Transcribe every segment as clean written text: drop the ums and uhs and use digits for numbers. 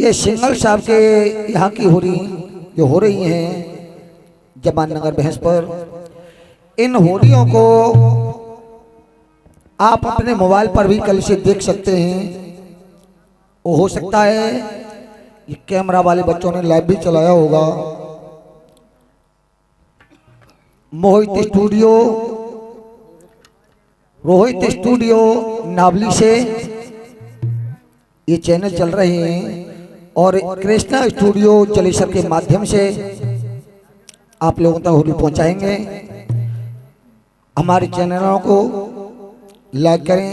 ये सिंगल साहब के यहाँ की होली जो हो रही हैं जमान नगर भैंस पर, इन होलियों को आप अपने मोबाइल पर भी कल से देख सकते हैं। वो हो सकता है ये कैमरा वाले बच्चों ने लाइव भी चलाया होगा। मोहित स्टूडियो, रोहित स्टूडियो नावली से ये चैनल चल रहे हैं और कृष्णा स्टूडियो जलेसर के माध्यम से आप लोगों तक होली पहुंचाएंगे। हमारे चैनलों को लाइक करें,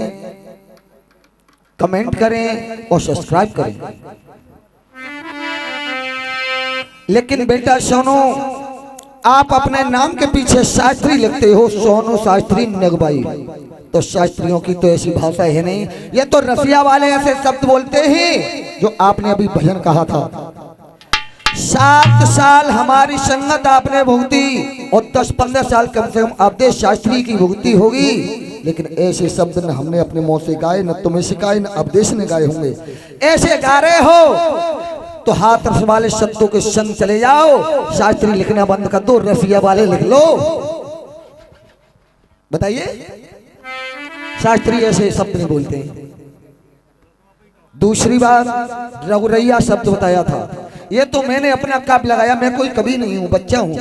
कमेंट करें और सब्सक्राइब करें। लेकिन बेटा सोनू, आप अपने नाम के पीछे शास्त्री लिखते हो, सोनू शास्त्री नगबाई, तो शास्त्रियों की तो ऐसी भाषा है नहीं। ये तो रसिया वाले ऐसे शब्द बोलते हैं जो आपने अभी भजन कहा था। 7 साल हमारी संगत आपने भुगती और 10-15 साल कम से कम अवधेश शास्त्री की भुगती होगी, लेकिन ऐसे शब्द न हमने अपने मुंह से गाए, न तुम्हें सिखाए, न अवधेश ने गाए होंगे। ऐसे गा रहे हो तो हाथ वाले शब्दों के संग चले जाओ, शास्त्री लिखना बंद कर दो, रसिया वाले लिख लो। बताइए, शास्त्री ऐसे शब्द नहीं बोलते हैं। दूसरी बात, रघुरैया शब्द बताया था, ये तो मैंने अपना काव्य लगाया, मैं कोई कवि नहीं हूं, बच्चा हूं।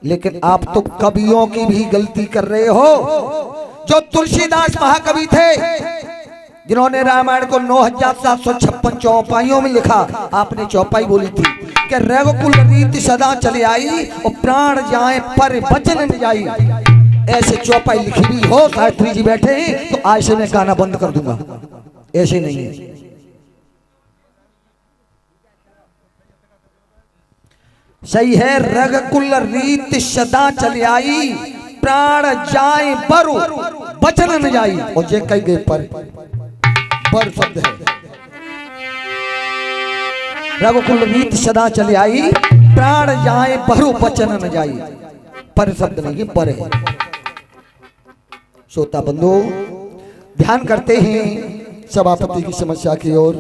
लेकिन आप तो कवियों की भी गलती कर रहे हो। जो तुलसीदास महाकवि थे जिन्होंने रामायण को 9756 चौपाइयों में लिखा, आपने चौपाई बोली थी कि रघुकुल रीति सदा चले आई और प्राण जाए पर वचन न जाई। ऐसे चौपाई लिखी हुई हो, शास्त्री जी बैठे हैं, तो आज से मैं गाना बंद कर दूंगा। ऐसे नहीं है। सही है, रघुकुल रीति सदा चले आई, प्राण जाए बरु वचन न जाई। और जे कई गए पर शब्द है, रघुकुल रीति सदा चले आई, प्राण जाए बरु वचन न जाई। पर शब्द नहीं, पर है। श्रोता बंधु, ध्यान करते हैं सभापति की समस्या की ओर।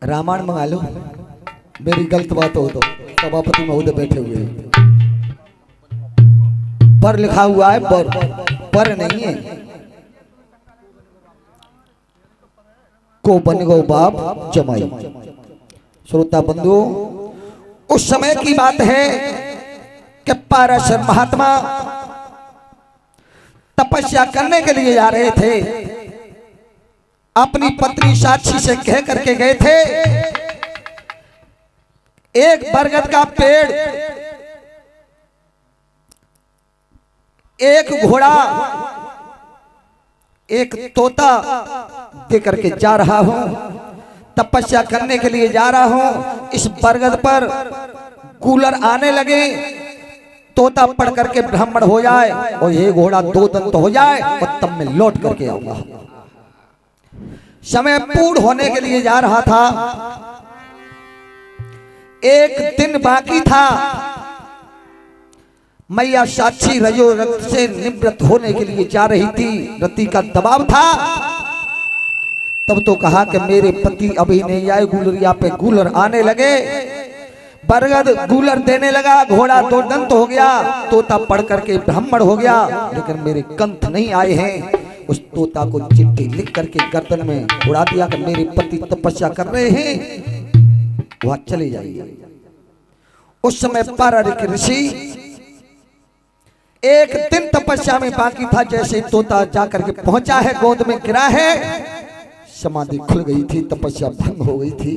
रामायण मंगा लो, मेरी गलत बात हो तो सभापति महोदय बैठे हुए हैं। पर लिखा हुआ है, पर नहीं है। को बन गो बाप जमाई। श्रोता बंधु, उस समय की बात है कि पाराशर महात्मा तपस्या करने के लिए जा रहे थे। अपनी पत्नी साक्षी से कह करके गए थे, एक बरगद का पेड़, एक घोड़ा, एक तोता दे करके जा रहा हूं, तपस्या करने के लिए जा रहा हूं। इस बरगद पर कूलर आने लगे, तोता पढ़ करके ब्राह्मण हो जाए और ये घोड़ा 2 दंत हो जाए और तब मैं लौट करके आऊंगा। समय पूर्ण होने के लिए जा रहा था, एक दिन बाकी था। मैया साक्षी रजो रक्त से निवृत्त होने के लिए जा रही थी, रति का दबाव था। तब तो कहा कि मेरे पति अभी नहीं आए, गुलरिया पे गुलर आने लगे, बरगद गुलर देने लगा, घोड़ा 2 दंत हो गया, तोता पढ़ करके ब्राह्मण हो गया, लेकिन मेरे कंठ नहीं आए हैं। उस तोता को चिट्ठी लिख करके गर्दन में उड़ा दिया कि मेरे पति तपस्या कर रहे हैं, वहां चले जाइए। उस समय पारारिक ऋषि, एक दिन तपस्या में बाकी था, जैसे तोता जाकर के पहुंचा है, गोद में गिरा है, समाधि खुल गई थी, तपस्या भंग हो गई थी।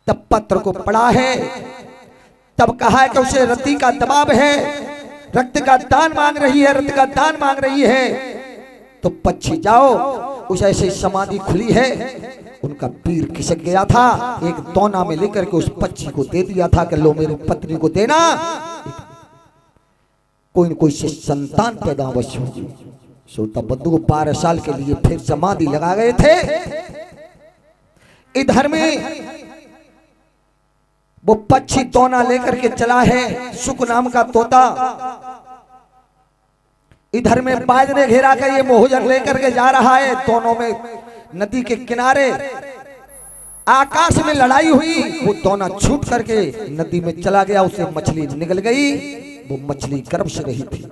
तब पत्र को पढ़ा है, तब कहा है कि उसे रति का दबाव है, रक्त का दान मांग रही है, रक्त का दान मांग रही है। तो पक्षी जाओ, उस ऐसे समाधि खुली है, उनका पीर खिसक गया था, एक दोना में लेकर के उस पक्षी को दे दिया था कि लो मेरी पत्नी को देना, कोई न कोई से संतान पैदा अवश्य होगी। श्रोता बंधु, 12 साल के लिए फिर समाधि लगा गए थे। इधर में वो पक्षी तोना लेकर के चला है, सुख नाम का तोता। इधर में बाज ने घेरा कर ये मोहजर लेकर के जा रहा है। दोनों में नदी के किनारे आकाश में लड़ाई हुई। वो तोना छूट करके नदी में चला गया, उसे मछली निकल गई। वो मछली गर्भ से रही थी।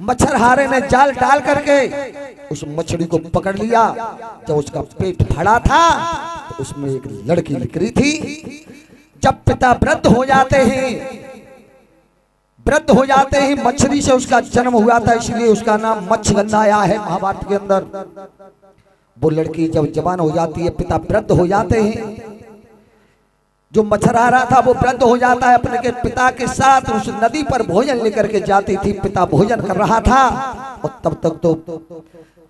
मच्छरहारे ने जाल डाल करके उस मछली को पकड़ लिया। जब उसका पेट फड़ा था तो उसमें एक लड़की निकली थी। जब पिता वृद्ध हो जाते हैं मछली से उसका जन्म हुआ था, इसलिए उसका नाम मत्स्यगंधा आया है महाभारत के अंदर। वो लड़की जब जवान हो जाती है, पिता वृद्ध हो जाते हैं। जो मच्छरहारा था वो वृद्ध हो जाता है, अपने के पिता के साथ उस नदी पर भोजन लेकर के जाती थी। पिता भोजन कर रहा था और तब तक तो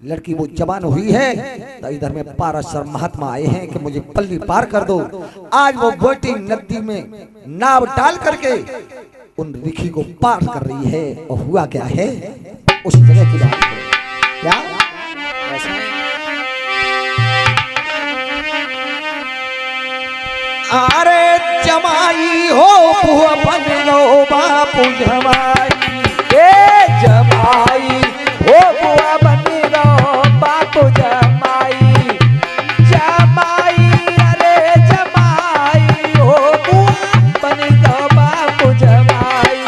लड़की वो जवान हुई है। तो इधर में पाराशर महात्मा आए हैं कि मुझे पल्ली पार कर दो। आज वो बेटी नदी में नाव डाल करके उन रिखी को पार कर रही है। और हुआ क्या है उस जगह की बात है। क्या अरे जमाई हो बुआ बन लो बापू जमाई, जमाई हो बुआ बन लो बापू जमाई। जमाई अरे जमाई हो बुआ बन लो बापू जमाई।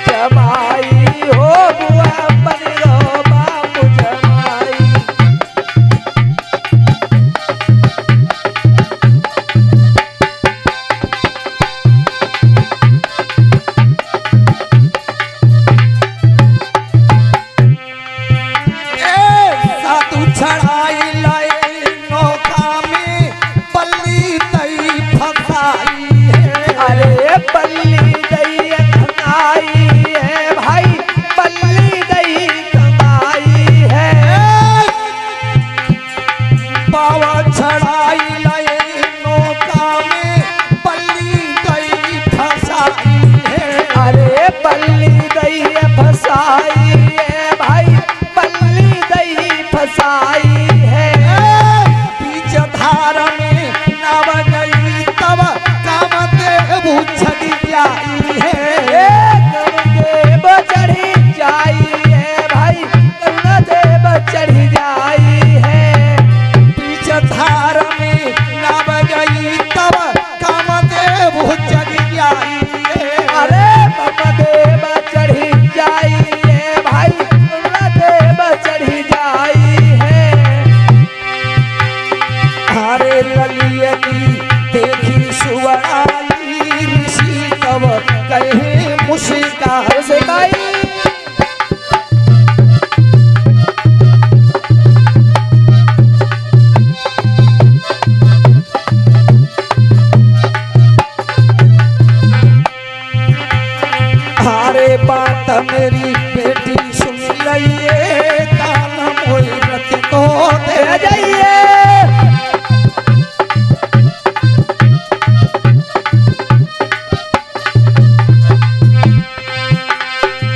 जमाई हो बुआ बन लो बापू जमाई। बात मेरी बेटी सुन लइए, ताना मोई रत को दे जाइए।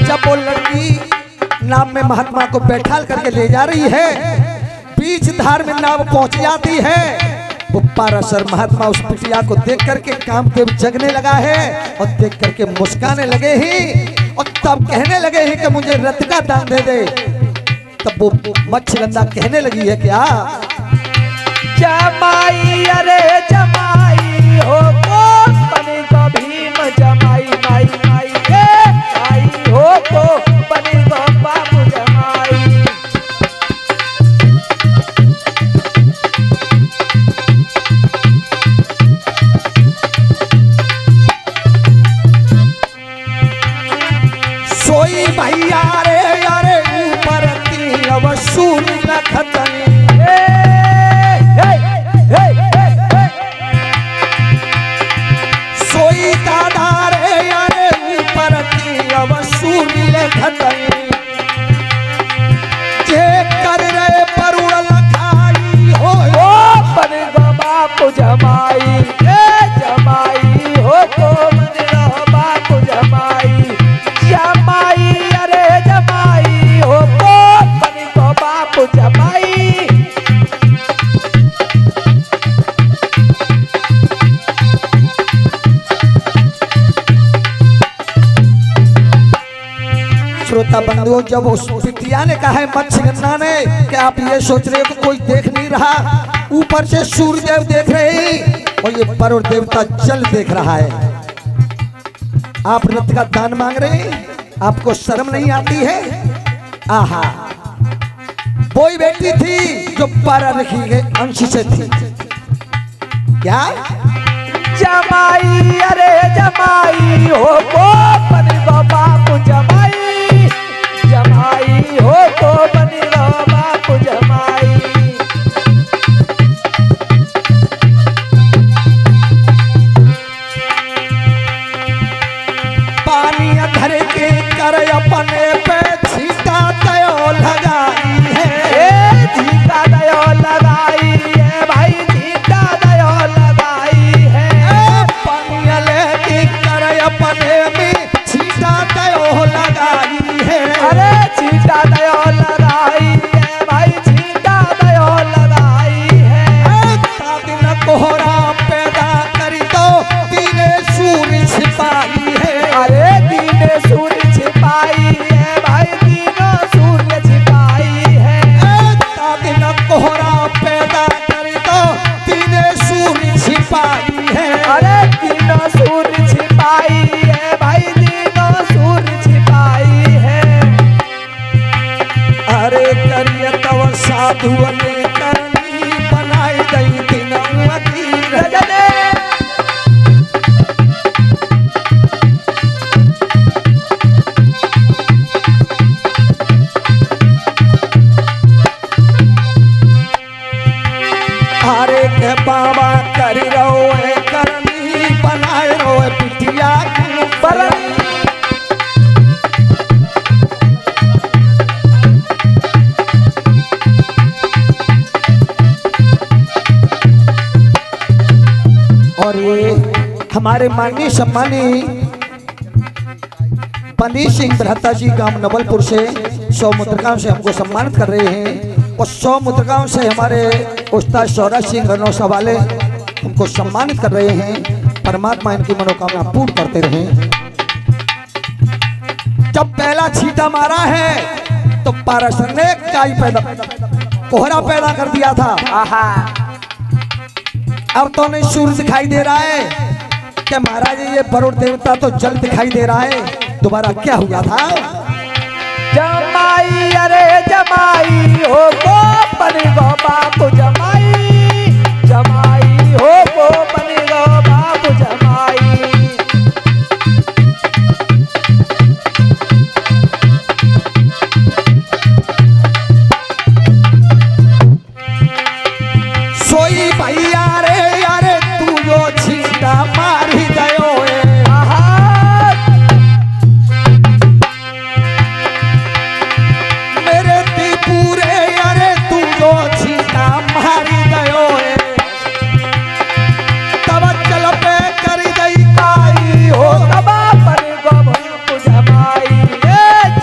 जब वो लड़की नाव में महात्मा को बैठाल करके ले जा रही है, बीच धार में नाव पहुंच जाती है। वो पाराशर महात्मा उस बिटिया को देख करके कामदेव जगने लगा है और देख करके मुस्काने लगे हैं और तब कहने लगे हैं कि मुझे रथ का दान दे दे। तब वो मत्स्यगंधा कहने लगी है क्या, जमाई अरे जमाई हो को बने को भीम जमाई माई माई आई हो को बने को बाबू जमाई। सोई भैया रे यारे ऊपर तीन सूर लखतन, सोई दादा रे यारे ऊपर तीन सूर लखतन, जे कर रे परुड़ लखाई हो बन गो बापू जमाई जमाई हो तो बन गो बापू जमाई। जमाई अरे जमाई हो को बन गो बापू जमाई। श्रोता बंधुओं, जब उस बिटिया ने कहा है मत्स्यगंधा ने कि आप ये सोच रहे हो कि कोई देख नहीं रहा, ऊपर से सूर्यदेव देख रहे हैं और ये वरुण देवता जल देख रहा है। आप रथ का दान मांग रहे हैं, आपको शर्म नहीं आती है? आहा, वही बेटी थी जो पारा रखी गए अंश से थी। क्या जमाई, अरे जमाई हो को बनी गो बापू जमाई, जमाई हो को बनी गो बापू जमाई। पानी धर के कर अपने पे छीटा दयो लगाई है, छीटा दयो लगाई है भाई, छीटा दयो लगाई है। पानी लेके कर अपने में छीटा दयो लगाई है। अरे छीटा दयो लगाई है भाई, छीटा दयो लगाई है। दिन कोहरा पैदा करी तो तीने सूर्य छिपाई है। अरे तीने सूर्य छिपाई है भाई, तीनों सूर्य छिपाई है। दिन कोहरा पैदा करी तो तीने सूर्य छिपाई है। अरे तीनों सूर्य छिपाई है भाई, तीनों सूर्य छिपाई है। अरे करिए तव साधु ने करनी बनाई गई दिनवती रजने। अरे के बाबा करी रहो है करनी बनाए रहो है पिटिया की बरनी। और ये हमारे माननीय सम्मानी बंदी सिंह बृहत्ता जी गांव नवलपुर से 100 मुद्रिकाओं से हमको सम्मानित कर रहे हैं और 100 मुद्रिकाओं से हमारे उस्ताद सौरभ सिंह रनौसा वाले हमको सम्मानित कर रहे हैं। परमात्मा इनकी मनोकामना पूर्ण करते रहे। जब पहला छींटा मारा है तो पाराशर ने काई पैदा कोहरा पैदा कर दिया था। आहा, अब तो नहीं सूर्य दिखाई दे रहा है कि महाराज ये वरुण देवता तो जल दिखाई दे रहा है। दोबारा क्या हुआ था? जमाई, अरे जमाई हो को बनी गो बापू जमाई, जमाई हो को बनी गो बापू जमाई। सोई भैया रे अरे तू जो छींटा मारी गयो है। मेरे त्रिपुरे अरे तू जो छींटा मारी गयो है। तब चल पे कर गई काई हो तब बनी गो बापू जमाई,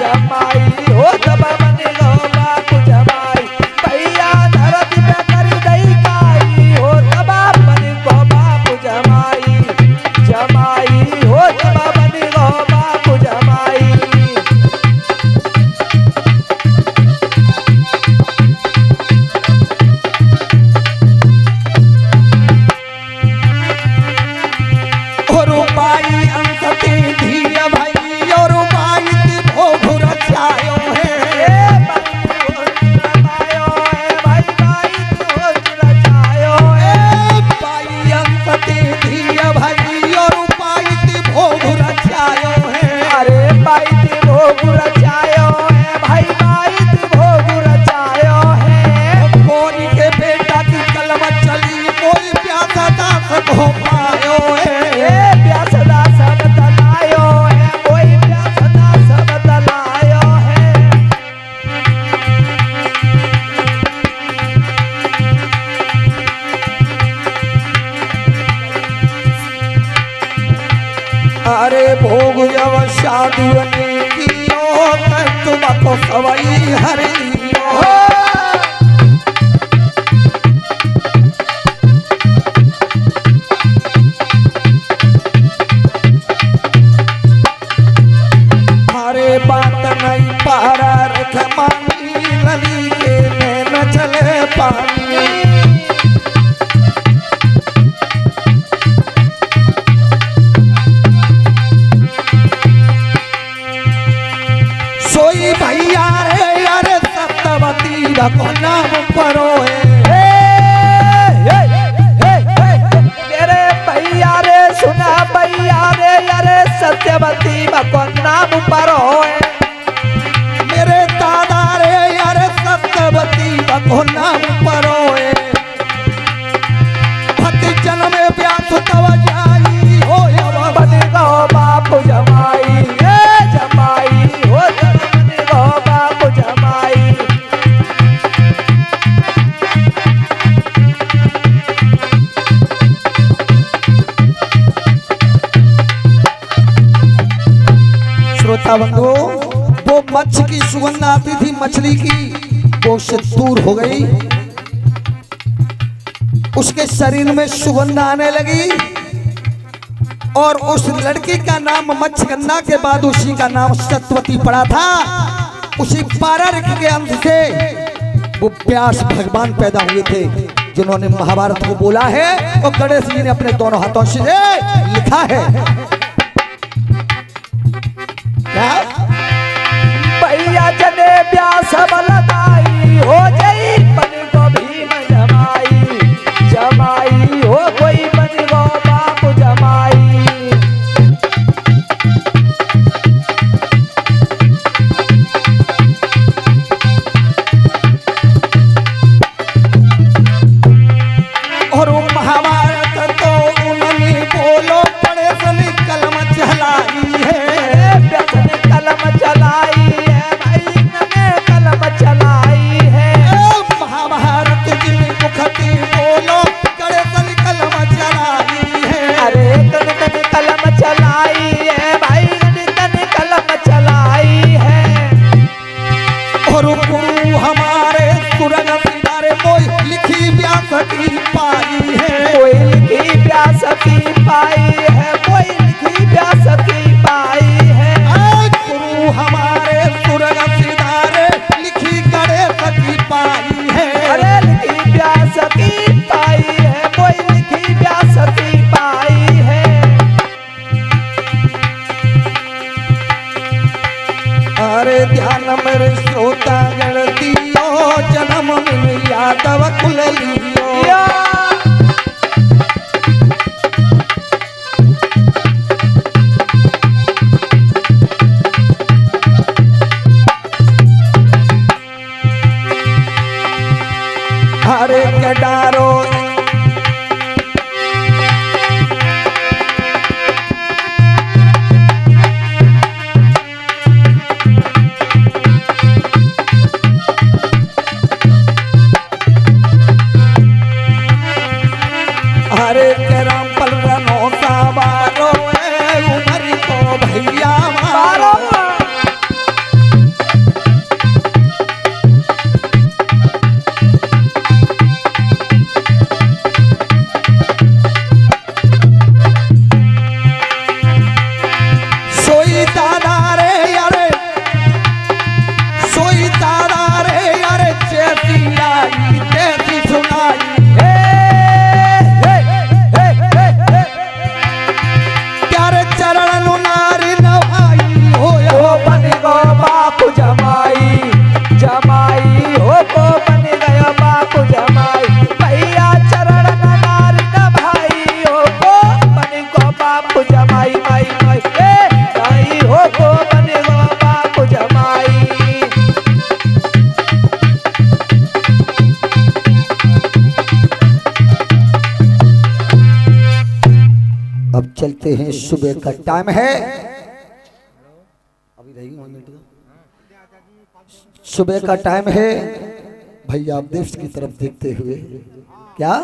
जमाई हो तब बनी गो बापू जमाई। भैया धरती पे कर दई काई हो तब बनी गो बापू जमाई, जमाई हो तब बनी गो बापू जमाई। और पाई अंकती धिया भाई और पाई भोग रचायो है। पाई अंकती धिया भाई और पाई भोग रचायो है। अरे बाई भोग रचायो है भाई, बाई भोग रचायो है। कोरी के बेटा की कलम चली कोई प्यासा दास हो पायो है। प्यासदा सब तलायो है, कोई प्यासदा सब तलायो है। अरे भोग जब साधु ने कियो तुमको सवई हरियो। अरे बात नहीं श्रोता बंधु, वो मच्छ की सुगंध आती थी मछली की, वो उससे दूर हो गई। उसके शरीर में सुगंध आने लगी और उस लड़की का नाम मच्छगन्ना के बाद उसी का नाम सत्यवती पड़ा था। उसी पाररिक के अंश से वो व्यास भगवान पैदा हुए थे, जिन्होंने महाभारत को बोला है और गणेश जी ने अपने दोनों हाथों से लिखा है। क्या भैया जने व्यास बलदाई हो जई बन गो भीम जमाई, जमाई हो कोई बन गो बाप जमाई। और वो महाभारत तो उन्होंने बोलो पड़े सनी कलम चलाई है, व्यास ने कलम चलाई है, भाई ने कलम चलाई है। महाभारत की मुखती बोलो पड़े सनी कलम चलाई है। अरे गणित ने कलम चलाई है, भाई गणित ने कलम चलाई है। और गुरु हमारे सुरन सितारे मोई लिखी व्यास की पाई है, कोई लिखी व्यास की पाई है, कोई लिखी व्यास की पाई है। गुरु हमारे सुरन सितारे लिखी गणेश की पाई है। अरे लिखी व्यास की पाई है, कोई लिखी व्यास की पाई है। अरे ध्यान मेरे श्रोता गणतियो जन्म मिल यादव कुल लियो। या अरे के डारो हरे के राम पल रनो सावारो उमर को भैया मारो। सोई दादा रे यारे, सोई दादा रे यारे, जैसी आई तैसी सुनाई। प्यारे चरण नारी नवाई हो हो बन गो बाप जमाई, जमाई हो को बन गयो बाप जमाई। भैया चरण नारी न भाई हो को बन गो बाप जमाई, माई माई भाई हो को बन गो बाप जमाई। अब चलते हैं, सुबह का टाइम है। अभी रहेगी 1 मिनट, सुबह का टाइम है। भैया आप देश की तरफ देखते हुए क्या